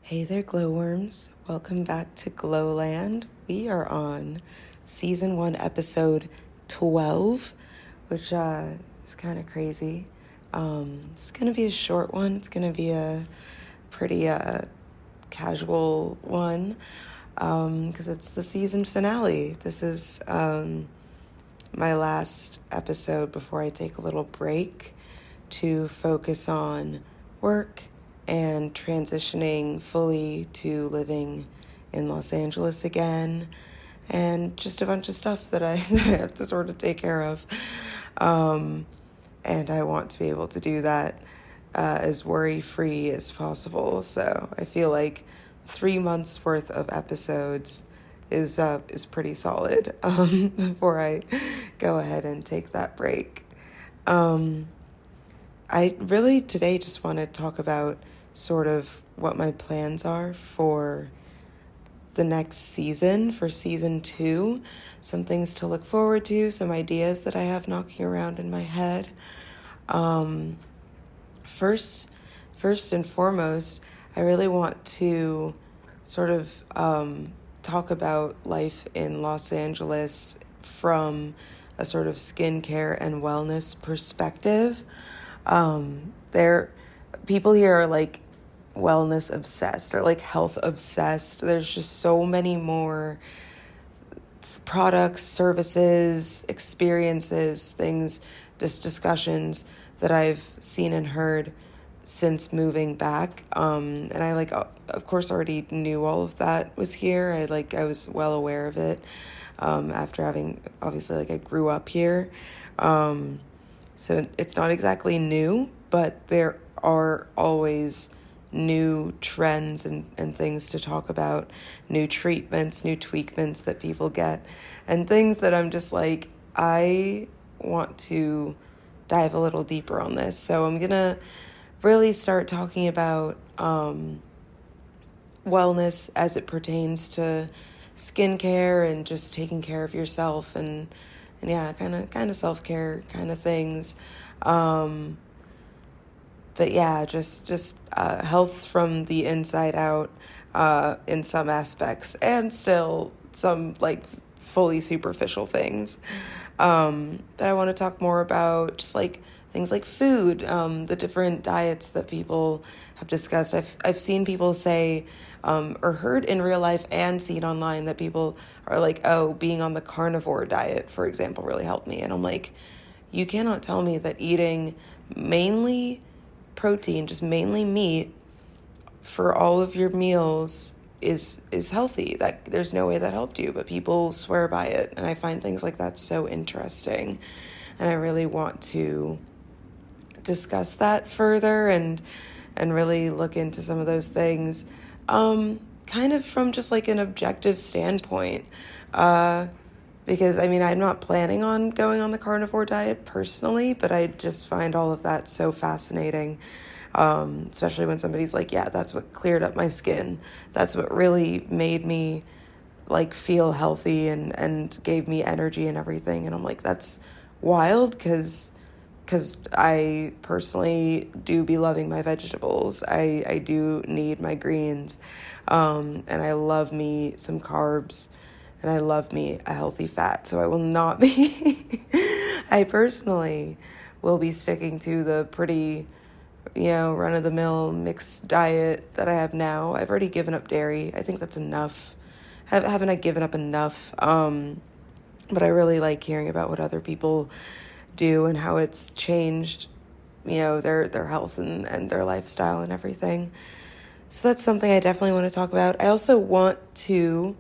Hey there, glowworms. Welcome back to Glowland. We are on season 1, episode 12, which is kind of crazy. It's going to be a short one. It's going to be a pretty casual one because it's the season finale. This is my last episode before I take a little break to focus on work and transitioning fully to living in Los Angeles again, and just a bunch of stuff that I have to sort of take care of. And I want to be able to do that as worry-free as possible. So I feel like 3 months worth of episodes is pretty solid before I go ahead and take that break. I really today just want to talk about sort of what my plans are for the next season, for season 2, some things to look forward to, some ideas that I have knocking around in my head. First and foremost, I really want to sort of talk about life in Los Angeles from a sort of skincare and wellness perspective. People here are like wellness obsessed or like health obsessed. There's just so many more products, services, experiences, things, just discussions that I've seen and heard since moving back. And I of course already knew all of that was here. I was well aware of it after having, obviously, I grew up here. So it's not exactly new, but there are always new trends and things to talk about, new treatments, new tweakments that people get, and things that I'm just like, I want to dive a little deeper on this. So I'm going to really start talking about wellness as it pertains to skincare and just taking care of yourself and yeah, kind of self-care kind of things. But yeah, just health from the inside out in some aspects, and still some like fully superficial things. That I want to talk more about, just like things like food, the different diets that people have discussed. I've seen people say, or heard in real life and seen online, that people are like, oh, being on the carnivore diet, for example, really helped me. And I'm like, you cannot tell me that eating mainly protein, just mainly meat, for all of your meals is healthy. That there's no way that helped you, but people swear by it, and I find things like that so interesting, and I really want to discuss that further and really look into some of those things, kind of from just like an objective standpoint, because I mean, I'm not planning on going on the carnivore diet personally, but I just find all of that so fascinating, especially when somebody's like, yeah, that's what cleared up my skin. That's what really made me like feel healthy and gave me energy and everything. And I'm like, that's wild, because I personally do be loving my vegetables. I do need my greens, and I love me some carbs, and I love me a healthy fat. So I will not be, I personally will be sticking to the pretty, run-of-the-mill mixed diet that I have now. I've already given up dairy. I think that's enough. Haven't I given up enough? But I really like hearing about what other people do and how it's changed, their health and their lifestyle and everything. So that's something I definitely want to talk about. I also want to,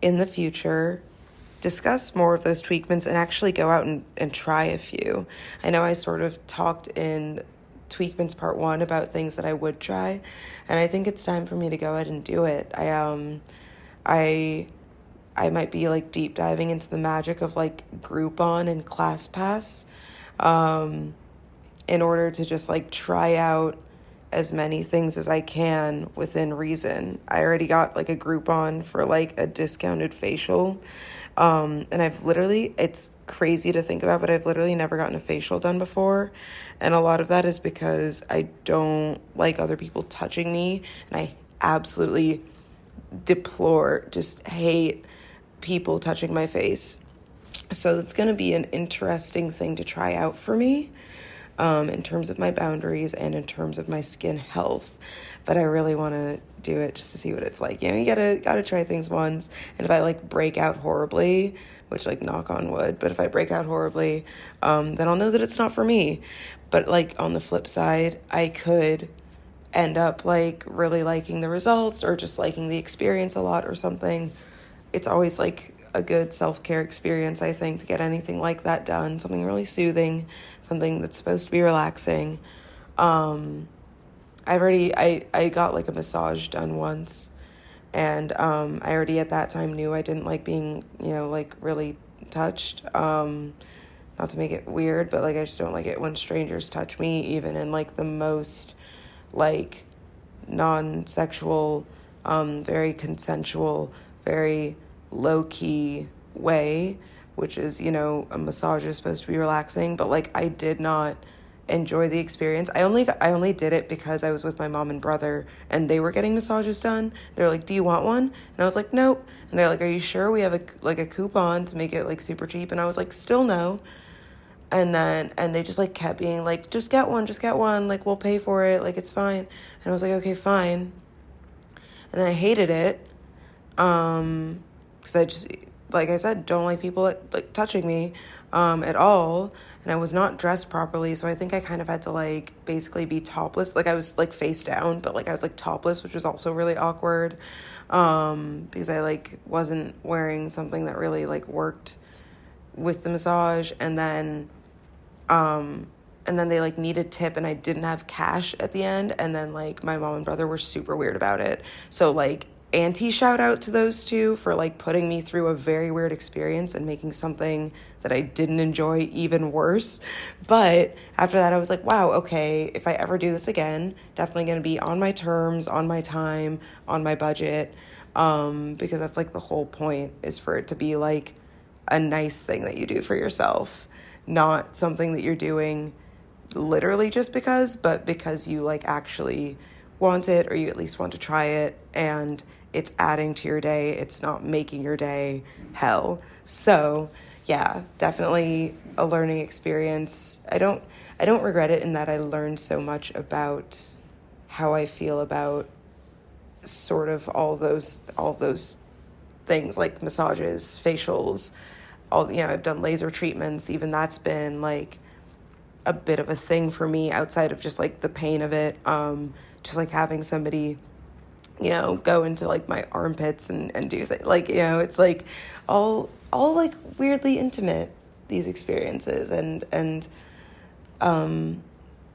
in the future, discuss more of those tweakments and actually go out and try a few. I know I sort of talked in tweakments part 1 about things that I would try, and I think it's time for me to go ahead and do it. I might be like deep diving into the magic of like Groupon and ClassPass, in order to just like try out as many things as I can within reason. I already got like a Groupon for like a discounted facial. And it's crazy to think about, but I've literally never gotten a facial done before. And a lot of that is because I don't like other people touching me, and I absolutely just hate people touching my face. So it's going to be an interesting thing to try out for me, in terms of my boundaries and in terms of my skin health. But I really want to do it just to see what it's like. You gotta try things once. And if I like break out horribly, which like knock on wood, but if I break out horribly, then I'll know that it's not for me. But like on the flip side, I could end up like really liking the results or just liking the experience a lot or something. It's always like a good self-care experience, I think, to get anything like that done, something really soothing, something that's supposed to be relaxing. I got like a massage done once, and I already at that time knew I didn't like being, like really touched. Not to make it weird, but like I just don't like it when strangers touch me, even in like the most like non-sexual, very consensual, very low-key way, which is, a massage is supposed to be relaxing, but like I did not enjoy the experience. I only did it because I was with my mom and brother and they were getting massages done. They're like, "Do you want one?" And I was like, "Nope." And they're like, "Are you sure we have a coupon to make it like super cheap?" And I was like, "Still no." And they just like kept being like, just get one, like we'll pay for it, like it's fine. And I was like, "Okay, fine." And then I hated it, because I just, like I said, don't like people like touching me at all. And I was not dressed properly, so I think I kind of had to like basically be topless. Like I was like face down, but like I was like topless, which was also really awkward, because I like wasn't wearing something that really like worked with the massage. And then they like needed tip and I didn't have cash at the end. And then like my mom and brother were super weird about it. So like shout out to those two for like putting me through a very weird experience and making something that I didn't enjoy even worse. But after that I was like, wow, okay, if I ever do this again, definitely going to be on my terms, on my time, on my budget, because that's like the whole point, is for it to be like a nice thing that you do for yourself, not something that you're doing literally just because, but because you like actually want it, or you at least want to try it, and it's adding to your day. It's not making your day hell. So yeah, definitely a learning experience. I don't regret it in that I learned so much about how I feel about sort of all those things, like massages, facials, I've done laser treatments. Even that's been like a bit of a thing for me outside of just like the pain of it. Just like having somebody, go into like my armpits and do things like, it's like all like weirdly intimate, these experiences. And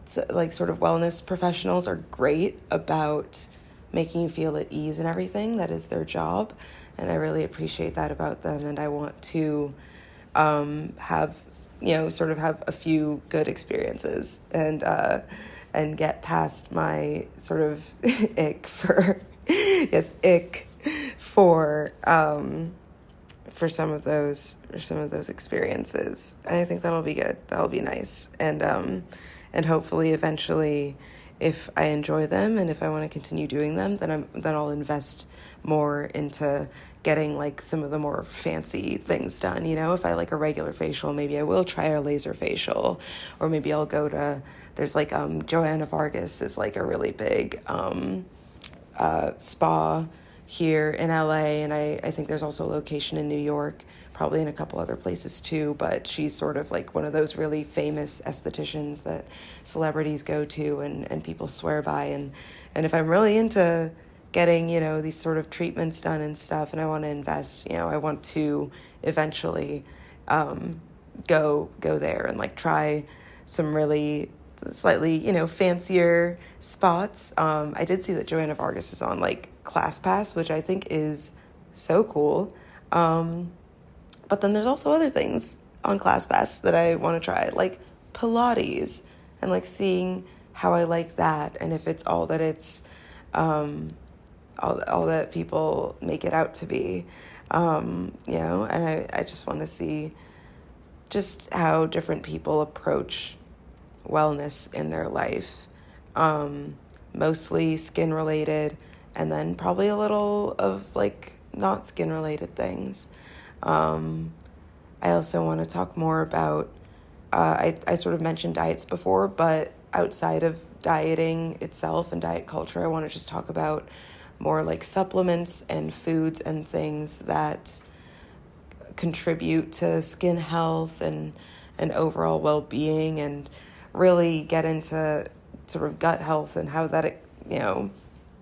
so, like sort of wellness professionals are great about making you feel at ease and everything. That is their job. And I really appreciate that about them. And I want to have a few good experiences and get past my sort of ick for some of those experiences. And I think that'll be good. That'll be nice. And hopefully eventually, if I enjoy them and if I want to continue doing them, then I'll invest more into getting like some of the more fancy things done. If I like a regular facial, maybe I will try a laser facial, or maybe I'll go to, there's like Joanna Vargas is like a really big spa here in LA, and I think there's also a location in New York, probably in a couple other places too, but she's sort of like one of those really famous estheticians that celebrities go to and people swear by, and if I'm really into getting, these sort of treatments done and stuff, and I want to invest, I want to eventually go there and like try some really slightly, fancier spots. I did see that Joanna Vargas is on like ClassPass, which I think is so cool. But then there's also other things on ClassPass that I want to try, like Pilates, and like seeing how I like that, and if it's all that it's all that people make it out to be, and I just want to see just how different people approach wellness in their life, mostly skin related, and then probably a little of like not skin related things. I also want to talk more about, I sort of mentioned diets before, but outside of dieting itself and diet culture, I want to just talk about more like supplements and foods and things that contribute to skin health and overall well-being, and really get into sort of gut health and how that,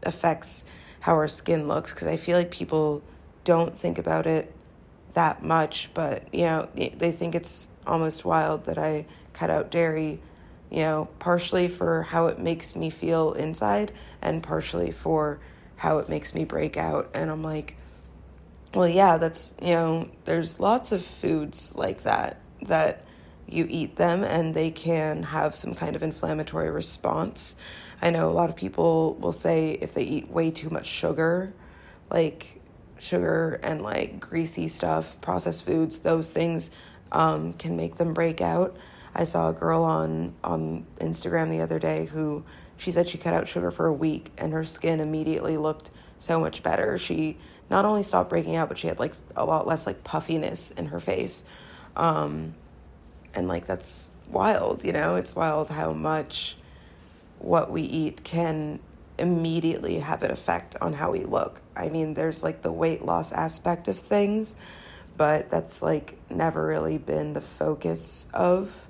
affects how our skin looks, because I feel like people don't think about it that much, but they think it's almost wild that I cut out dairy, partially for how it makes me feel inside and partially for how it makes me break out. And I'm like, well, yeah, that's, there's lots of foods like that you eat them and they can have some kind of inflammatory response. I know a lot of people will say if they eat way too much sugar, like sugar and like greasy stuff, processed foods, those things can make them break out. I saw a girl on Instagram the other day who, she said she cut out sugar for a week and her skin immediately looked so much better. She not only stopped breaking out, but she had like a lot less like puffiness in her face. And like, that's wild, it's wild how much what we eat can immediately have an effect on how we look. I mean, there's like the weight loss aspect of things, but that's like never really been the focus of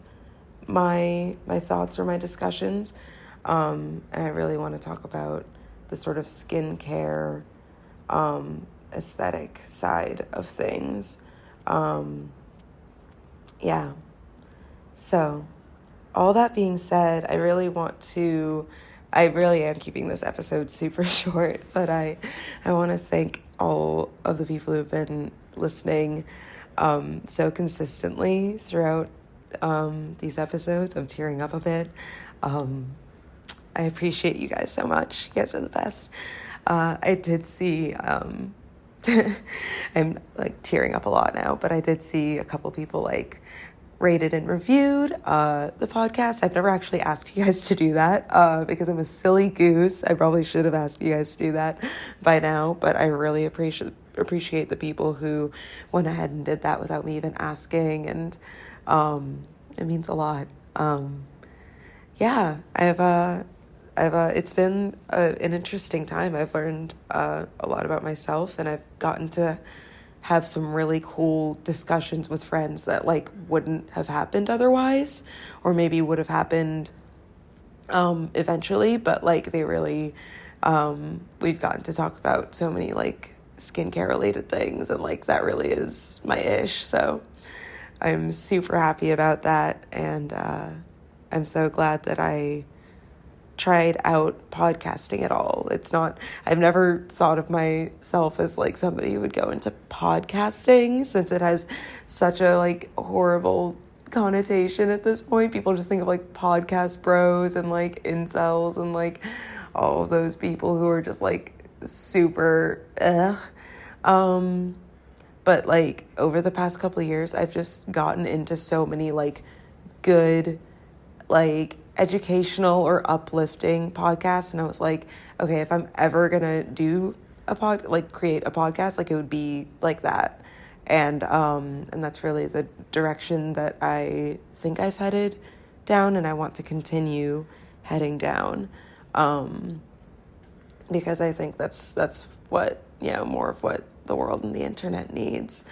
my thoughts or my discussions. And I really want to talk about the sort of skincare, aesthetic side of things. Yeah. So, all that being said, I really am keeping this episode super short, but I want to thank all of the people who've been listening so consistently throughout these episodes. I'm tearing up a bit. I appreciate you guys so much. You guys are the best. I did see, I'm like tearing up a lot now, but I did see a couple people like rated and reviewed the podcast. I've never actually asked you guys to do that because I'm a silly goose. I probably should have asked you guys to do that by now, but I really appreciate the people who went ahead and did that without me even asking, and it means a lot. Yeah, it's been an interesting time. I've learned a lot about myself, and I've gotten to have some really cool discussions with friends that like wouldn't have happened otherwise, or maybe would have happened eventually, but like they really, we've gotten to talk about so many like skincare related things, and like that really is my ish. So I'm super happy about that, and I'm so glad that I tried out podcasting at all. I've never thought of myself as like somebody who would go into podcasting, since it has such a like horrible connotation at this point. People just think of like podcast bros and like incels and like all of those people who are just like super but like over the past couple of years, I've just gotten into so many like good, like educational or uplifting podcasts, and I was like, okay, if I'm ever gonna do create a podcast, like it would be like that, and that's really the direction that I think I've headed down, and I want to continue heading down, because I think that's what, more of what the world and the internet needs,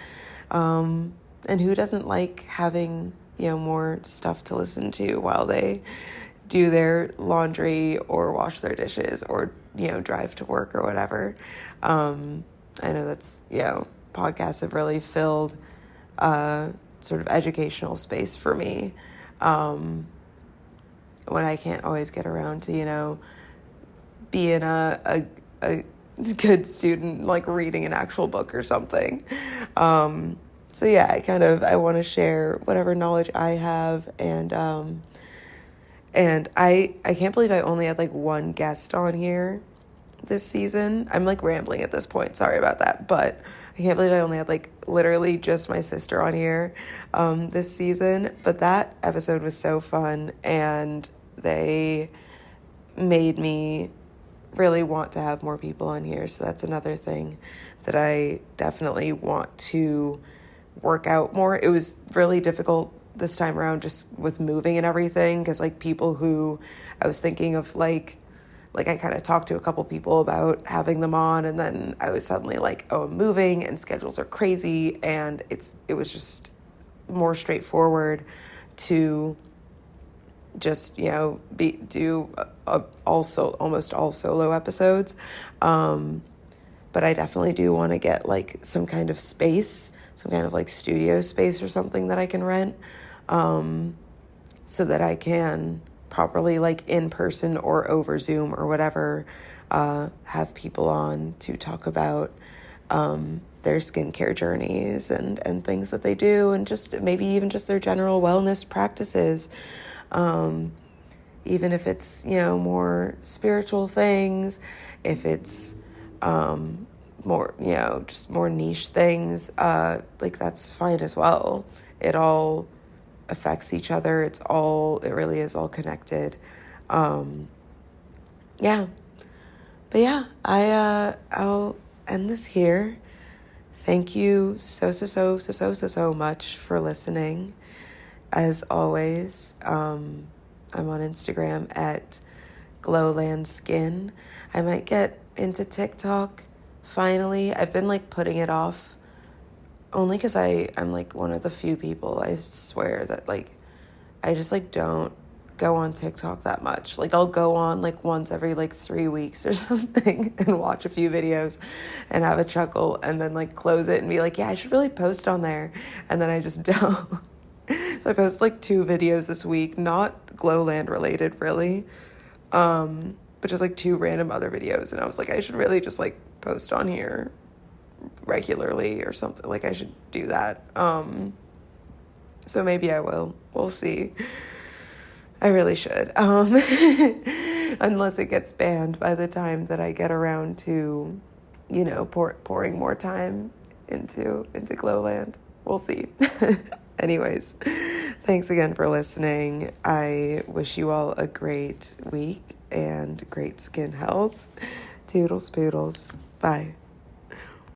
and who doesn't like having more stuff to listen to while they do their laundry or wash their dishes or, drive to work or whatever. I know that's, podcasts have really filled sort of educational space for me when I can't always get around to, being a good student, like reading an actual book or something. So yeah, I want to share whatever knowledge I have, and I can't believe I only had like one guest on here this season. I'm like rambling at this point, sorry about that, but I can't believe I only had like literally just my sister on here this season, but that episode was so fun, and they made me really want to have more people on here. So that's another thing that I definitely want to work out more. It was really difficult this time around just with moving and everything, because like people who I was thinking of, like I kind of talked to a couple people about having them on, and then I was suddenly like, oh, I'm moving and schedules are crazy, and it was just more straightforward to just, you know, do also almost all solo episodes. But I definitely do want to get like some kind of space, some kind of like studio space or something that I can rent, so that I can properly, like in person or over Zoom or whatever, have people on to talk about their skincare journeys and things that they do, and just maybe even just their general wellness practices. Even if it's, you know, more spiritual things, if it's more, you know, just more niche things, like that's fine as well. It all affects each other. It really is all connected. Yeah. But yeah, I'll end this here. Thank you so much for listening. As always, I'm on Instagram at Glowland Skin. I might get into TikTok finally. I've been like putting it off only because I'm like one of the few people, I swear, that like I just like don't go on TikTok that much. Like I'll go on like once every like 3 weeks or something and watch a few videos and have a chuckle, and then like close it and be like, yeah, I should really post on there, and then I just don't. So I posted like 2 videos this week, not Glowland related really, but just like 2 random other videos, and I was like, I should really just like post on here regularly or something. Like I should do that. So maybe I will. We'll see. I really should. Unless it gets banned by the time that I get around to, you know, pouring more time into Glowland. We'll see. Anyways, thanks again for listening. I wish you all a great week and great skin health. Toodles poodles. Bye.